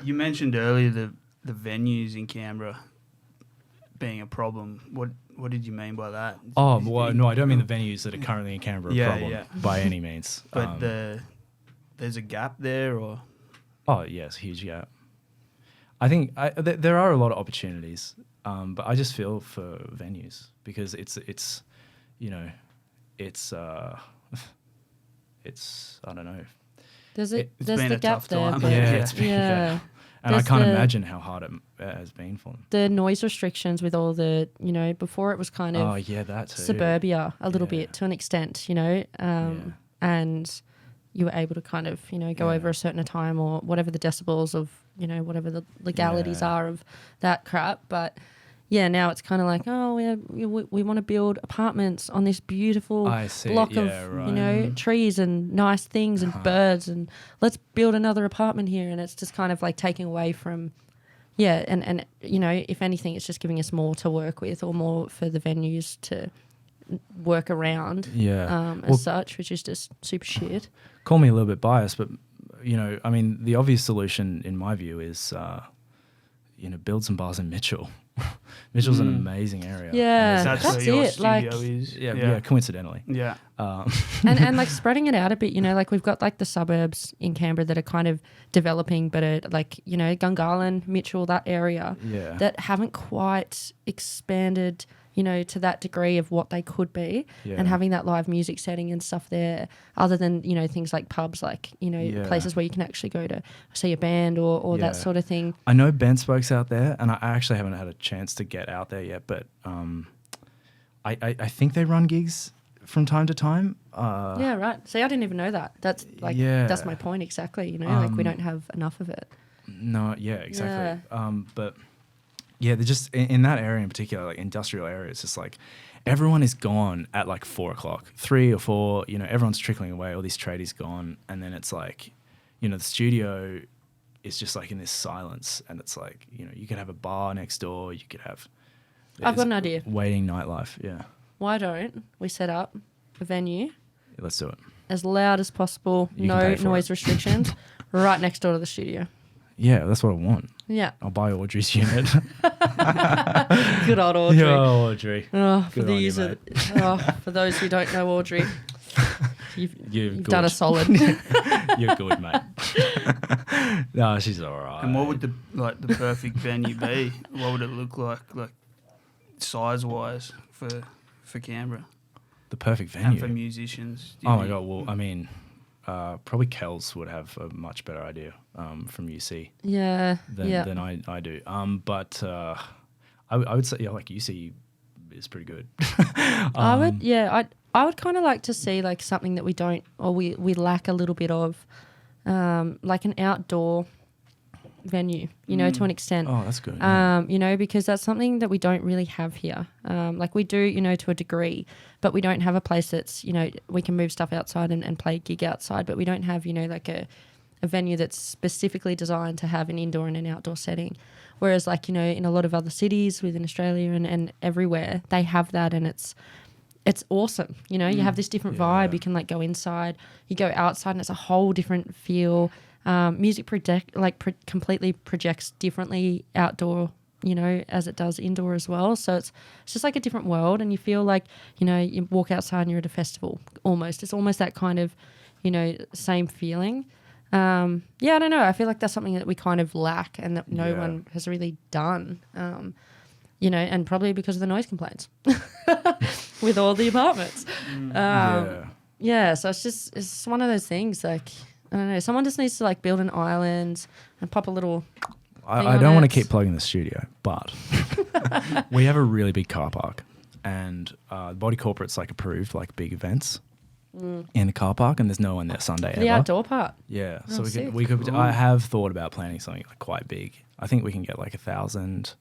You mentioned earlier the venues in Canberra being a problem. What did you mean by that? Oh, well, no, I don't mean the venues that are currently in Canberra a problem by any means. But there's a gap there, or? Oh, yes, huge gap. I think there are a lot of opportunities, but I just feel for venues because it's you know, it's I don't know. There's been the a gap tough there. time. But It's been, and I can't imagine how hard it has been for them. The noise restrictions with all the, you know, before it was kind of that too. suburbia a little bit to an extent, you know, and you were able to kind of, you know, go over a certain time or whatever the decibels of, you know, whatever the legalities are of that crap. But yeah, now it's kind of like, oh, we want to build apartments on this beautiful block of, you know, trees and nice things and birds, and let's build another apartment here. And it's just kind of like taking away from, and you know, if anything, it's just giving us more to work with or more for the venues to work around as such, which is just super shit. Call me a little bit biased, but, you know, I mean, the obvious solution in my view is, you know, build some bars in Mitchell. Mitchell's an amazing area. Yeah, that's that's where your it. studio Like, is. Yeah, coincidentally. Yeah. and like spreading it out a bit, you know, like we've got like the suburbs in Canberra that are kind of developing, but are like, you know, Gungahlin, Mitchell, that area that haven't quite expanded, you know, to that degree of what they could be, and having that live music setting and stuff there, other than, you know, things like pubs, like, you know, places where you can actually go to see a band or that sort of thing. I know Ben Spoke's out there, and I actually haven't had a chance to get out there yet, but I think they run gigs from time to time. Yeah, right. See, I didn't even know that. That's like, that's my point exactly, you know, like we don't have enough of it. No, exactly. But yeah, they're just in that area in particular, like industrial area, it's just like everyone is gone at like 4 o'clock, 3 or 4, you know, everyone's trickling away, all these tradies gone. And then it's like, you know, the studio is just like in this silence, and it's like, you know, you could have a bar next door, you could have... I've got an idea. Waiting nightlife, yeah. Why don't we set up a venue? Yeah, let's do it. As loud as possible, no noise restrictions, right next door to the studio. Yeah, that's what I want. Yeah. I'll buy Audrey's unit. Good old Audrey. Yo, Audrey. Oh, for those who don't know Audrey, you've done a solid. You're good, mate. No, she's all right. And what would the perfect venue be? What would it look like size-wise for Canberra? The perfect venue? And for musicians? Oh, my God. Well, I mean, probably Kels would have a much better idea from UC Yeah. than I do. But I would say like UC is pretty good. I would kind of like to see like something that we don't, or we lack a little bit of, like an outdoor venue, to an extent. Oh, that's good. Yeah. Because that's something that we don't really have here. Like we do, to a degree, but we don't have a place that's, we can move stuff outside and play a gig outside, but we don't have, like a venue that's specifically designed to have an indoor and an outdoor setting. Whereas like, in a lot of other cities within Australia and everywhere, they have that, and it's awesome. You have this different vibe. You can like go inside, you go outside, and it's a whole different feel. Music completely projects differently outdoor, as it does indoor as well. So it's just like a different world, and you feel like, you walk outside and you're at a festival almost. It's almost that kind of, same feeling. I don't know. I feel like that's something that we kind of lack and that no one has really done. And probably because of the noise complaints with all the apartments. So it's one of those things, like, I don't know, someone just needs to like build an island and pop a little I don't want to keep plugging the studio, but we have a really big car park, and Body Corporate's like approved like big events in the car park, and there's no one there Sunday ever. The outdoor part. Yeah, Oh, so we could. I have thought about planning something like quite big. I think we can get like 1,000.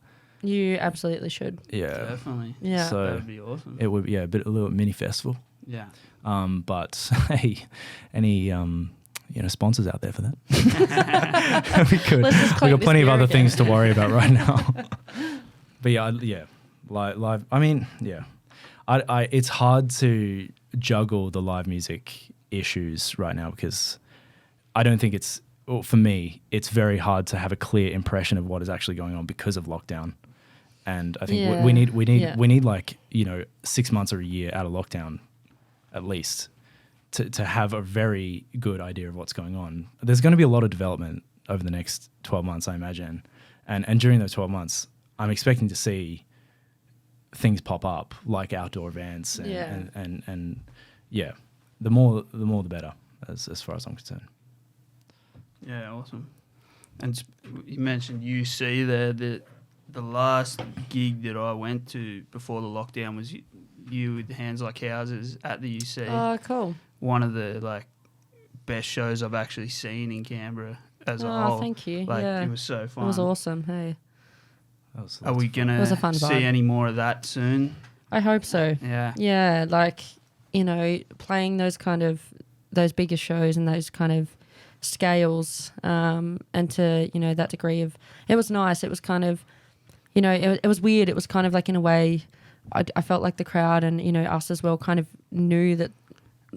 You absolutely should. Yeah, definitely. Yeah, so That'd be awesome. it would, a little mini festival. Yeah. But hey, any sponsors out there for that? We could. We got plenty of other things to worry about right now. But live. I mean, it's hard to juggle the live music issues right now because I don't think for me, it's very hard to have a clear impression of what is actually going on because of lockdown. And I think we need like 6 months or a year out of lockdown, at least, to have a very good idea of what's going on. There's going to be a lot of development over the next 12 months, I imagine, and during those 12 months, I'm expecting to see things pop up like outdoor events and the more the better as far as I'm concerned. Yeah, awesome. And you mentioned UC there. The last gig that I went to before the lockdown was you with Hands Like Houses at the UC. Oh, cool. One of the best shows I've actually seen in Canberra as a whole. Oh, thank you. It was so fun. It was awesome. Hey. Are we gonna see any more of that soon? I hope so. Yeah. Yeah, playing those bigger shows and those kind of scales, and to that degree of, it was nice. It was kind of, it was weird. It was kind of like, in a way, I felt like the crowd and us as well kind of knew that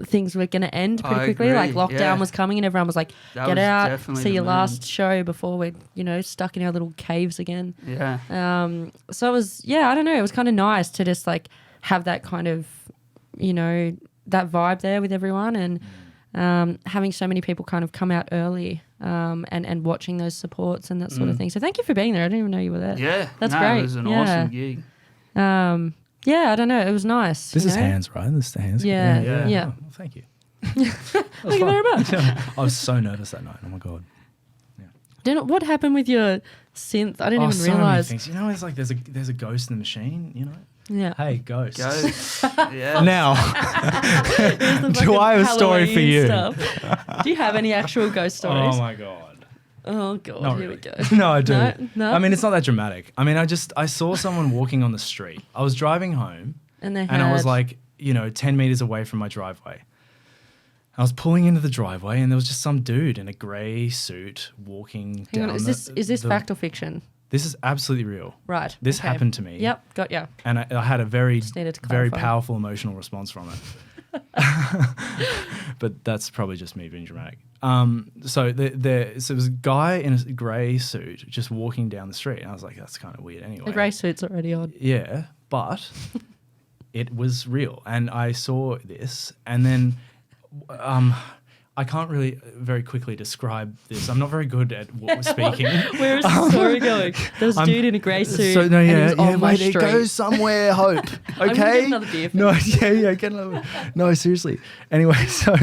things were going to end pretty quickly. Agree, like lockdown was coming and everyone was like, get out, see your last show before we're stuck in our little caves again. Yeah. So it was, I don't know, it was kind of nice to just like have that kind of, that vibe there with everyone, and having so many people kind of come out early, and watching those supports and that sort of thing. So thank you for being there. I didn't even know you were there. Yeah. That's great. It was an awesome gig. I don't know. It was nice. This is Hands, right? This is the Hands. Yeah. Oh, well, thank you. Thank you very much. I was so nervous that night. Oh my God. What happened with your synth? I didn't even so realize. Many things. It's like there's a ghost in the machine. Yeah. Hey, ghost. Yeah. Now, do I have a story for you? Do you have any actual ghost stories? Oh my God. Oh God, not here really. we go. No, I do. No? I mean, it's not that dramatic. I mean, I saw someone walking on the street. I was driving home, and I was like, 10 meters away from my driveway. I was pulling into the driveway, and there was just some dude in a grey suit walking Hang down. on, is this fact or fiction? This is absolutely real. Right. This happened to me. Yep, got ya. And I had a very clarify. powerful emotional response from it. But that's probably just me being dramatic. So there was a guy in a grey suit just walking down the street, and I was like, that's kind of weird anyway. The grey suit's already odd. Yeah, but it was real, and I saw this, and then I I can't really very quickly describe this. I'm not very good at speaking. Where is the story going? There's a dude in a grey suit. So no, and he's on my wait, it street. goes somewhere. Hope, okay? I'm gonna get another beer. No, get another. No, seriously. Anyway, so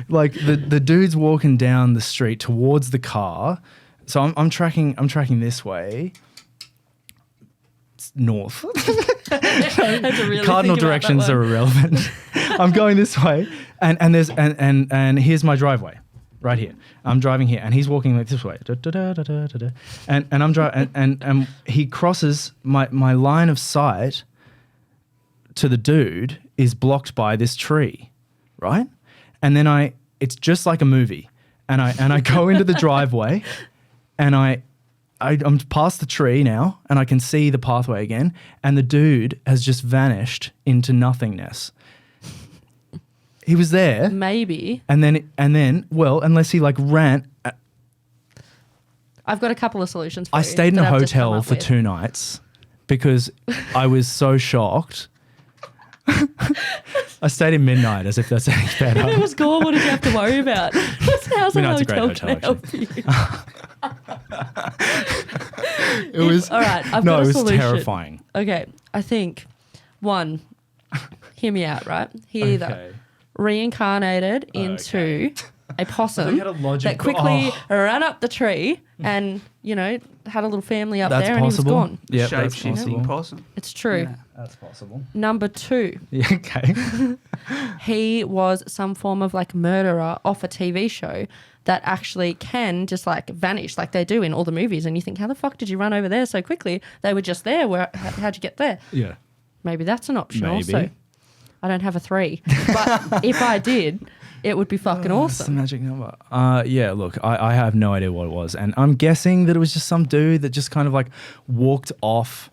like the dude's walking down the street towards the car. So I'm tracking this way. It's north. Cardinal directions are irrelevant. I'm going this way, and here's my driveway, right here. I'm driving here, and he's walking like this way. And I'm driving, and he crosses my line of sight to the dude is blocked by this tree, right? And then it's just like a movie, and I go into the driveway, and I'm past the tree now, and I can see the pathway again, and the dude has just vanished into nothingness. He was there, Maybe. and then, well, unless he like ran. I've got a couple of solutions for I you stayed in that a I've just come hotel up for with. 2 nights because I was so shocked. I stayed in Midnight as if that's any better. If it was gone, what did you have to worry about? How's a Midnight's a great hotel hotel, gonna help you? It was all right, I've no, got a it was solution. terrifying. Okay, I think one. Hear me out, right? He either reincarnated into a possum you had a logic, that quickly but- ran up the tree and had a little family up That's there, possible. and he was gone. Yeah, Shape that's shifting possible. possum. It's true. Yeah. That's possible. Number 2, Yeah, okay. he was some form of like murderer off a TV show that actually can just like vanish like they do in all the movies. And you think, how the fuck did you run over there so quickly? They were just there. How'd you get there? Yeah. Maybe that's an option Maybe. also. I don't have a 3. But if I did, it would be fucking That's the awesome. magic number. Yeah, look, I have no idea what it was. And I'm guessing that it was just some dude that just kind of like walked off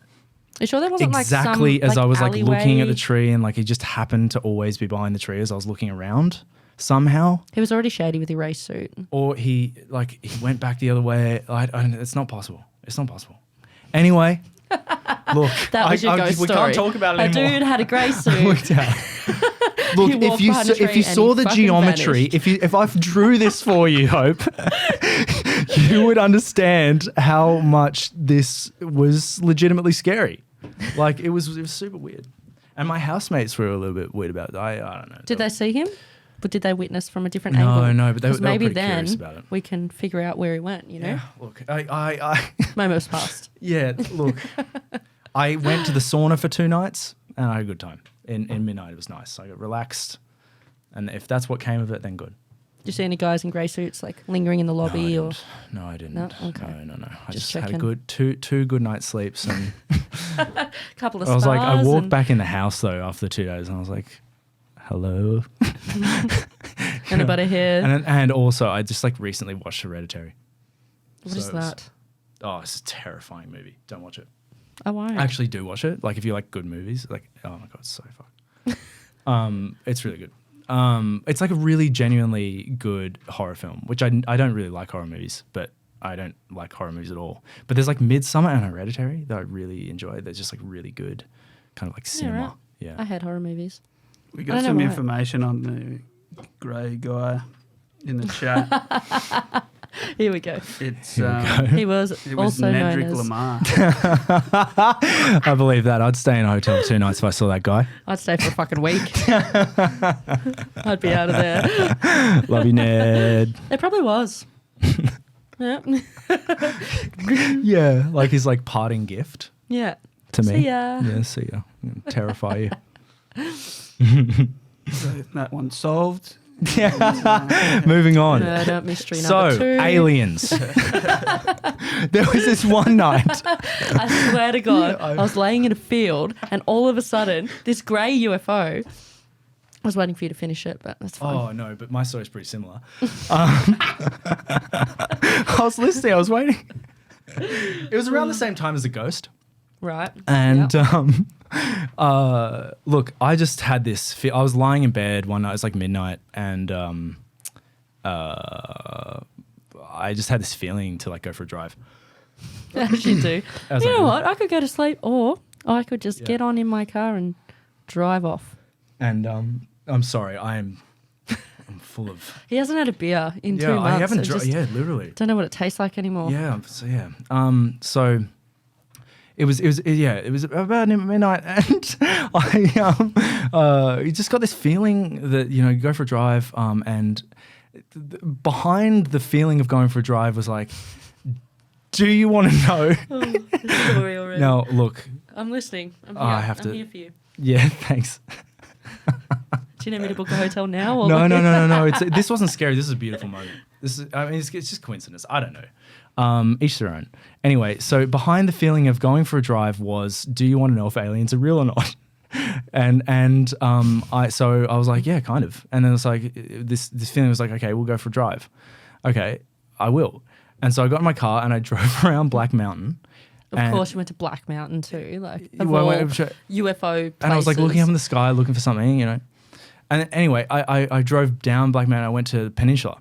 You sure there wasn't exactly like some as I was like looking at the alleyway? tree, and like he just happened to always be behind the tree as I was looking around somehow. He was already shady with the race suit. Or he went back the other way. It's not possible. It's not possible. Anyway, look, That was your ghost we story. can't talk about it A anymore. dude had a grey I suit. worked out. Look, He walked behind a tree if you and saw he the fucking geometry, vanished. if I drew this for you, Hope, you would understand how much this was legitimately scary. Like it was super weird, and my housemates were a little bit weird about it. I don't know. Did they see him? But did they witness from a different No, angle? no, but they 'Cause were maybe pretty then curious about it. we can figure out where he went, you know? Yeah, look, I Momo's past. yeah, look, I went to the sauna for 2 nights and I had a good time. In Midnight, it was nice. I got relaxed, and if that's what came of it, then good. Did you see any guys in grey suits like lingering in the lobby or? No, I didn't. No? Okay. No. I Just just had a checking. good two good night sleeps, and Couple of I was like, I stars walked and- back in the house though after 2 days, and I was like, hello. Anybody here? And also, I just like recently watched Hereditary. What is So it was- that? Oh, it's a terrifying movie. Don't watch it. I won't. Actually, do watch it. Like if you like good movies, like oh my god, it's so fucked. It's really good. It's like a really genuinely good horror film, which I don't really like horror movies, but I don't like horror movies at all. But there's like Midsummer and Hereditary that I really enjoy. They're just like really good, kind of like cinema. right. Yeah. I hate horror movies. We I got don't some know why. information on the grey guy in the chat. Here we go. It's He was it was also known Nedrick as. Lamar. I believe that. I'd stay in a hotel for 2 nights if I saw that guy. I'd stay for a fucking week. I'd be out of there. Love you, Ned. It probably was. Yeah. Yeah, like his like parting gift Yeah. to me. See ya. Yeah, see ya. I'm gonna terrify you. So that one's solved. Moving on. Murder mystery So, number 2. aliens. There was this one night. I swear to God, Yeah, I was laying in a field and all of a sudden, this grey UFO. I was waiting for you to finish it, but that's fine. Oh, no, but my story's pretty similar. I was listening, I was waiting. It was around the same time as The Ghost. Right. And Yep. look, I just had this. I was lying in bed one night. It was like midnight, and I just had this feeling to like go for a drive. As you do. I was You like, know what? I could go to sleep or I could just Yeah. get on in my car and drive off. And I'm sorry, I'm full of. He hasn't had a beer in 2 months. I haven't. Just Literally. don't know what it tastes like anymore. Yeah. So yeah. So it was about midnight, and I just got this feeling that you go for a drive, and behind the feeling of going for a drive was like, do you want to know? The story already. Now look. I'm listening. I'm here. I'm here for you. Yeah. Thanks. Do you need me to book a hotel now? Or No. This wasn't scary. This is a beautiful moment. It's just coincidence. I don't know. Each their own. Anyway, so behind the feeling of going for a drive was, do you want to know if aliens are real or not? I was like, yeah, kind of. And then it's like this feeling was like, okay, we'll go for a drive. Okay, I will. And so I got in my car and I drove around Black Mountain. Of course, you went to Black Mountain too, like of well, all UFO places. And I was like looking up in the sky, looking for something, And anyway, I drove down Black Mountain. I went to the Peninsula,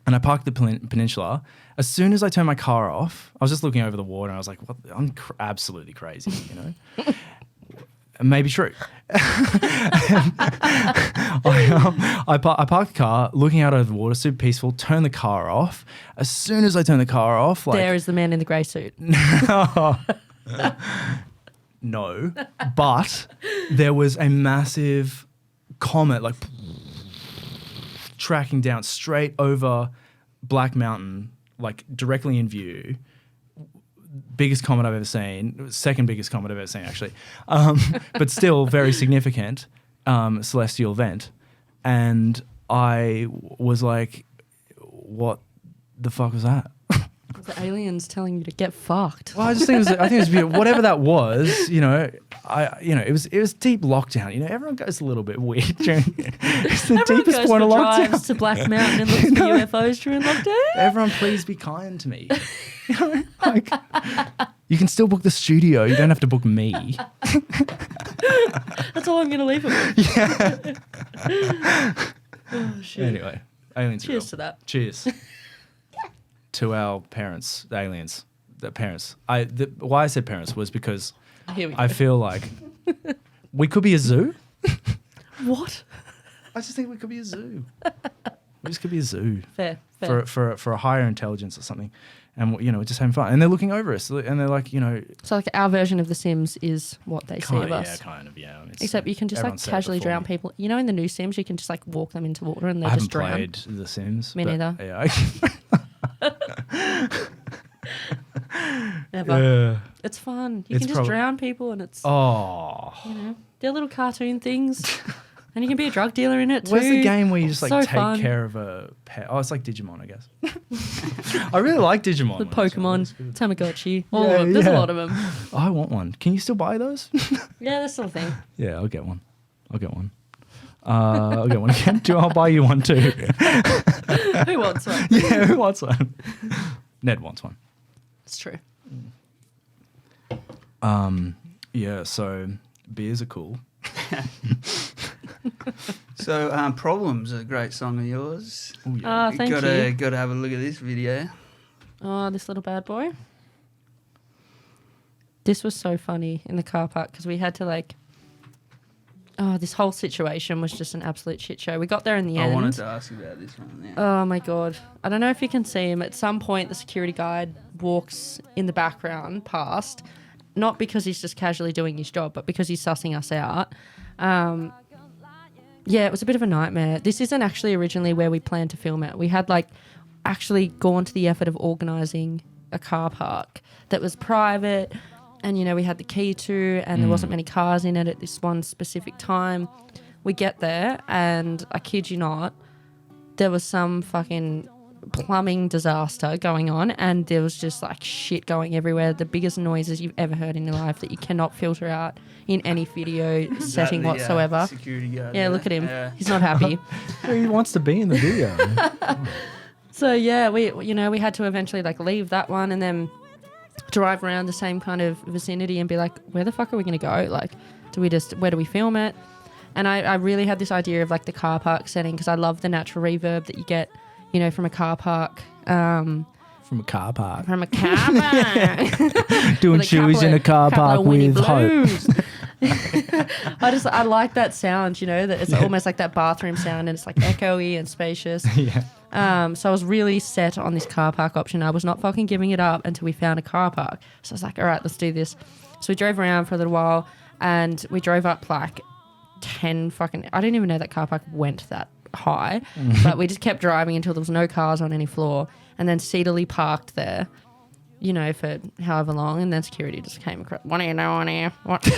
and I parked the Peninsula. As soon as I turned my car off, I was just looking over the water, and I was like, "What? I'm absolutely crazy," Maybe true. I parked the car, looking out over the water, super peaceful. Turned the car off. As soon as I turned the car off, there is the man in the grey suit. No, but there was a massive comet, like tracking down straight over Black Mountain, like directly in view. Biggest comet I've ever seen, second biggest comet I've ever seen actually, but still very significant celestial event. And I was like, what the fuck was that? The aliens telling you to get fucked. Well, I just think it was beautiful. Whatever that was, it was deep lockdown. Everyone goes a little bit weird during. It's the Everyone deepest goes point for of lockdown. drives to Black Mountain and looks for UFOs during lockdown. Everyone, please be kind to me. Like, you can still book the studio. You don't have to book me. That's all I'm going to leave it with. Yeah. Oh, shit. Anyway, aliens. Cheers to that. Cheers. To our parents, the aliens, the parents. Why I said parents was because Here we go. I feel like we could be a zoo. What? I just think we could be a zoo. We just could be a zoo. Fair. For a higher intelligence or something. And, we're just having fun. And they're looking over us. And they're like, So like our version of The Sims is what they see of us. Yeah, kind of, yeah. Except you can just like casually drown people. In the new Sims, you can just like walk them into water and they just drown. I haven't played The Sims. Me neither. Yeah. Never. It's fun. You It's can just drown people and it's, Oh. they're little cartoon things. And you can be a drug dealer in it too. Where's the game where you just So take fun. care of a pet? Oh, it's like Digimon, I guess. I really like Digimon. The Pokemon, Tamagotchi, all Yeah, of them. There's a yeah. lot of them. Oh, I want one. Can you still buy those? Yeah, that's still a thing. Yeah, I'll get one. I'll get one again. I'll buy you one too. Who wants one? Yeah, who wants one? Ned wants one. It's true. Yeah, so beers are cool. So, Problems, a great song of yours. Oh, yeah. Thank you. Gotta have a look at this video. Oh, this little bad boy. This was so funny in the car park because we had to this whole situation was just an absolute shit show. We got there in the end. I wanted to ask you about this one. Yeah. Oh my God. I don't know if you can see him. At some point, the security guard walks in the background past, not because he's just casually doing his job, but because he's sussing us out. Yeah, it was a bit of a nightmare. This isn't actually originally where we planned to film it. We had actually gone to the effort of organising a car park that was private and, we had the key to, and there wasn't many cars in it at this one specific time. We get there and I kid you not, there was some fucking plumbing disaster going on and there was just shit going everywhere. The biggest noises you've ever heard in your life that you cannot filter out in any video setting whatsoever. Security guard. Yeah, look at him. Yeah. He's not happy. He wants to be in the video. So yeah, we had to eventually leave that one and then drive around the same kind of vicinity and be like, where the fuck are we going to go? Where do we film it? And I really had this idea of the car park setting because I love the natural reverb that you get, from a car park. From a car park. Doing shoes in a car park with Hope. I like that sound, you know, that it's almost like that bathroom sound, and it's like echoey and spacious. So I was really set on this car park option. I was not fucking giving it up until we found a car park. So I was like, all right, let's do this. So we drove around for a little while, and we drove up like 10 fucking, I didn't even know that car park went that high, but we just kept driving until there was no cars on any floor, and then sedately parked there, you know, for however long, and then security just came across. What are you doing here? What you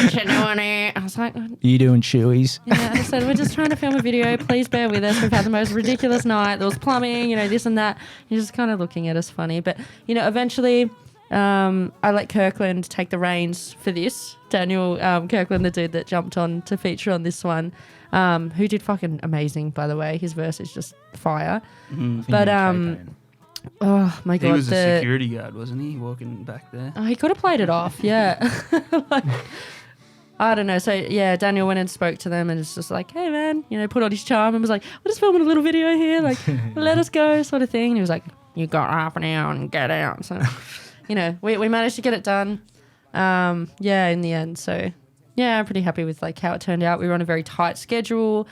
doing here? I was like, you doing chewies? yeah, I said, we're just trying to film a video. Please bear with us. We've had the most ridiculous night. There was plumbing, you know, this and that. He's just kind of looking at us funny. But, you know, eventually I let Kirkland take the reins for this. Daniel Kirkland, the dude that jumped on to feature on this one, who did fucking amazing, by the way. His verse is just fire. But, oh, my God. He was a security guard, wasn't he, walking back there? Oh, he could have played it off, yeah. Like, I don't know. So, yeah, Daniel went and spoke to them, and it's just like, hey, man, you know, put on his charm and was like, we're just filming a little video here, like, let us go sort of thing. And he was like, you got half an hour and get out. So, you know, we managed to get it done, yeah, in the end. So, yeah, I'm pretty happy with, like, how it turned out. We were on a very tight schedule.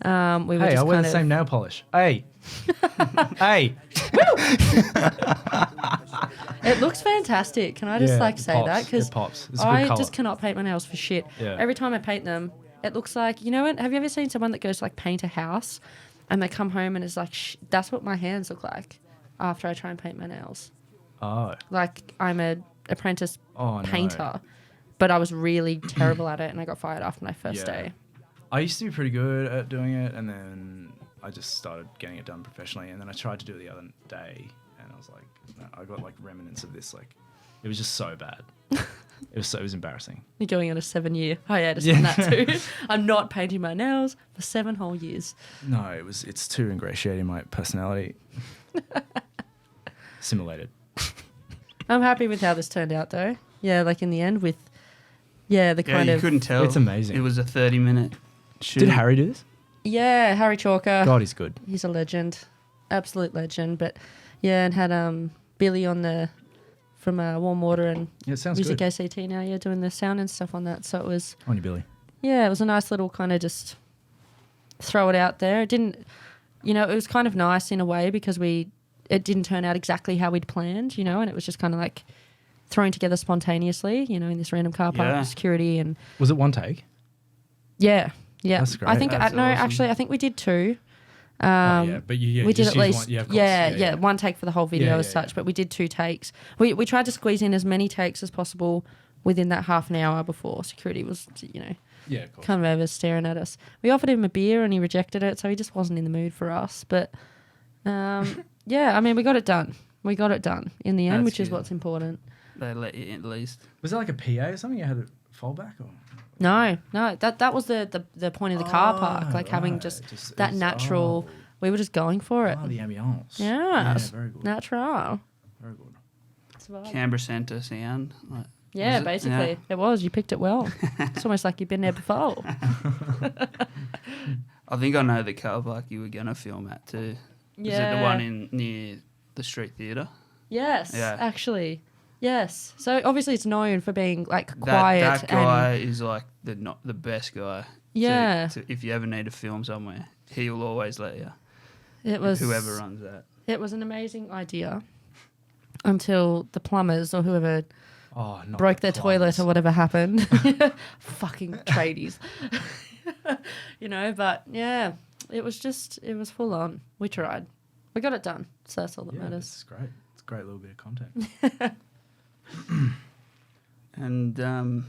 We were Hey, just I wear the kind same nail polish. Hey. Hey. It looks fantastic. Can I just Yeah, say pops. that? Because It pops. It's a good I colour. just cannot paint my nails for shit. Yeah. Every time I paint them, it looks like, you know what? Have you ever seen someone that goes to like paint a house and they come home and it's like, that's what my hands look like after I try and paint my nails. Oh. Like I'm a apprentice Oh, no. painter, but I was really terrible at it and I got fired after my first Yeah. day. I used to be pretty good at doing it, and then I just started getting it done professionally, and then I tried to do it the other day, and I was like, no, I got like remnants of this, like, it was just so bad. It was embarrassing. You're going on a 7-year hiatus from that too. I'm not painting my nails for 7 whole years. No, it's too ingratiating my personality. Simulated. I'm happy with how this turned out though. Yeah, like in the end with, yeah, the kind you of... couldn't tell. It's amazing. It was a 30-minute shoot. Did Harry do this? Yeah, Harry Chalker. God, he's good. He's a legend. Absolute legend. But yeah, and had Billy on the from Warm Water and Yeah, it sounds Music good. ACT now, yeah, doing the sound and stuff on that. So it was, On you, Billy. yeah, it was a nice little kind of just throw it out there. It didn't, you know, it was kind of nice in a way because it didn't turn out exactly how we'd planned, you know, and it was just kind of like thrown together spontaneously, you know, in this random car park Yeah. with security and Was it one take? yeah. That's great. I think That's no, awesome. actually, I think we did 2. Yeah, but we did just at use least one. Yeah, of course. yeah, one take for the whole video Yeah, as yeah, such, yeah. but we did 2 takes. We tried to squeeze in as many takes as possible within that half an hour before security was, you know, Yeah, of course. come over staring at us. We offered him a beer and he rejected it, so he just wasn't in the mood for us. But yeah, I mean, we got it done. We got it done in the end, That's which is good. what's important. They let you in at least. Was that like a PA or something? You had to fall back or? No, that was the point of the car park, like having right. just that natural. We were just going for it. Oh, the ambience. Yeah, very good. natural. Very good. It's a vibe. Canberra Centre sound. Like, Yeah, was it? basically. Yeah. It was. You picked it well. It's almost like you've been there before. I think I know the car park you were going to film at too. Is it the one near the Street Theatre? Yes, Yeah. actually. Yes. So obviously it's known for being like quiet That guy and is like not the best guy. Yeah. If you ever need to film somewhere, he will always let you. it was Whoever runs that. It was an amazing idea until the plumbers or whoever Oh, not broke the their plumbers. toilet or whatever happened. Fucking tradies. You know, but yeah, it was full on. We tried. We got it done. So that's all that Yeah, matters. it's great. It's a great little bit of content. And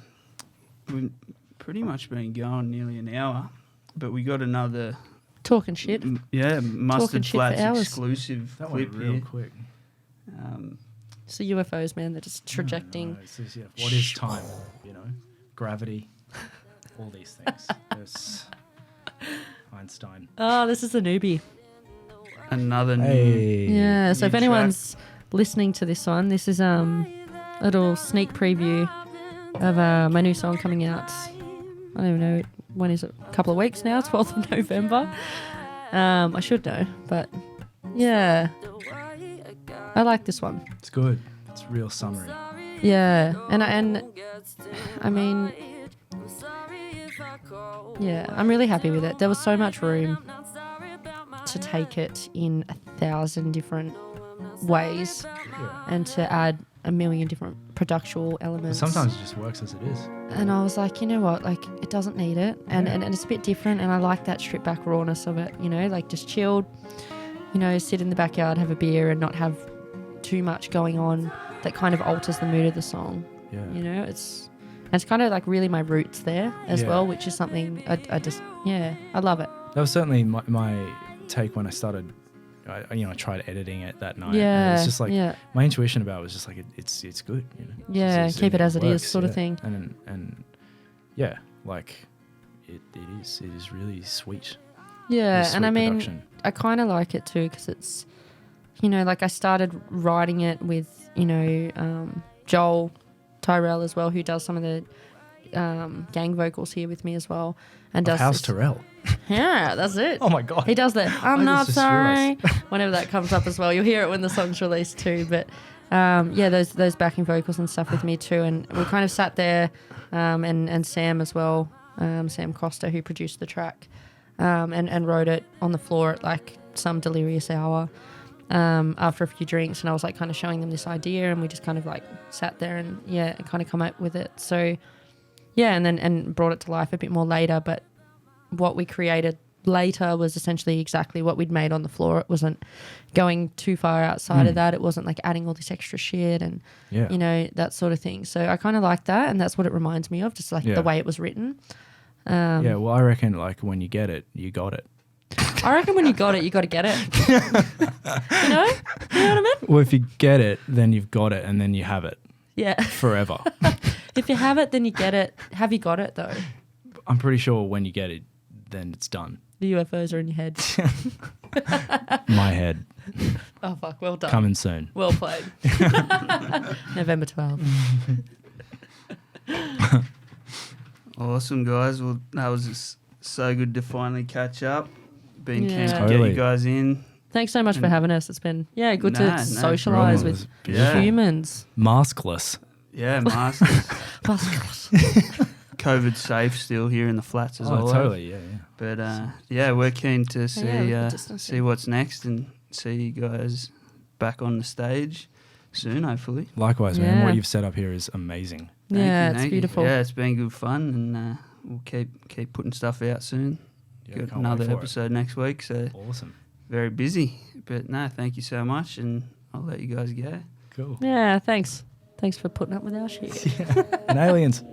we've pretty much been going nearly an hour, but we got another Talking shit. Mustard shit for Flats hours. exclusive That clip went real here. quick. It's the UFOs, man. They're just trajecting. No, it's just, yeah, what is time? You know, gravity, all these things. There's Einstein. Oh, this is the newbie. Another Yeah, so new if anyone's listening to this one, this is a little sneak preview of my new song coming out. I don't even know, when is it? A couple of weeks now, 12th of November. I should know, but yeah. I like this one. It's good. It's real summery. Yeah, and I mean, Yeah, I'm really happy with it. There was so much room to take it in 1,000 different ways and to add a million different productional elements. Sometimes it just works as it is. And I was like, you know what, like it doesn't need it. And it's a bit different, and I like that stripped back rawness of it, you know, like just chilled, you know, sit in the backyard, have a beer and not have too much going on that kind of alters the mood of the song. Yeah. You know, it's kind of like really my roots there as well, which is something I just, I love it. That was certainly my take when I started. I tried editing it that night. Yeah, and it's just like my intuition about it was just like it's good. You know. Yeah, keep it as it works, is, sort of thing. And yeah, like it is really sweet. Yeah, and I mean, production. I kind of like it too because it's, you know, like I started writing it with, you know, Joel Tyrell as well, who does some of the gang vocals here with me as well, and does House Tyrell. Yeah, that's it. Oh my god, he does that. I'm not just sorry. Whenever that comes up as well, you'll hear it when the song's released too. But those backing vocals and stuff with me too, and we kind of sat there, and Sam as well, Sam Costa, who produced the track, and wrote it on the floor at like some delirious hour. After a few drinks, and I was like kind of showing them this idea, and we just kind of like sat there and kind of come up with it. So and brought it to life a bit more later, but what we created later was essentially exactly what we'd made on the floor. It wasn't going too far outside of that. It wasn't like adding all this extra shit and you know, that sort of thing. So I kind of like that, and that's what it reminds me of, just like the way it was written. Well, I reckon like when you get it, you got it. I reckon when you got it, you got to get it. You know what I mean? Well, if you get it, then you've got it, and then you have it. Yeah. Forever. If you have it, then you get it. Have you got it though? I'm pretty sure when you get it, then it's done. The UFOs are in your head. My head. Oh fuck! Well done. Coming soon. Well played. November 12th. Awesome, guys. Well, that was just so good to finally catch up. Been keen to Totally. get you guys in. Thanks so much for having us. It's been good to socialise with humans. Maskless. Yeah, masters. COVID safe still here in the flats as always. Totally, yeah. But we're keen to see see what's next and see you guys back on the stage soon, hopefully. Likewise, man. What you've set up here is amazing. It's beautiful. Yeah, it's been good fun, and we'll keep putting stuff out soon. Yeah, Got another episode next week, so awesome. Very busy. But no, thank you so much, and I'll let you guys go. Cool. Yeah, thanks. Thanks for putting up with our shit. And aliens.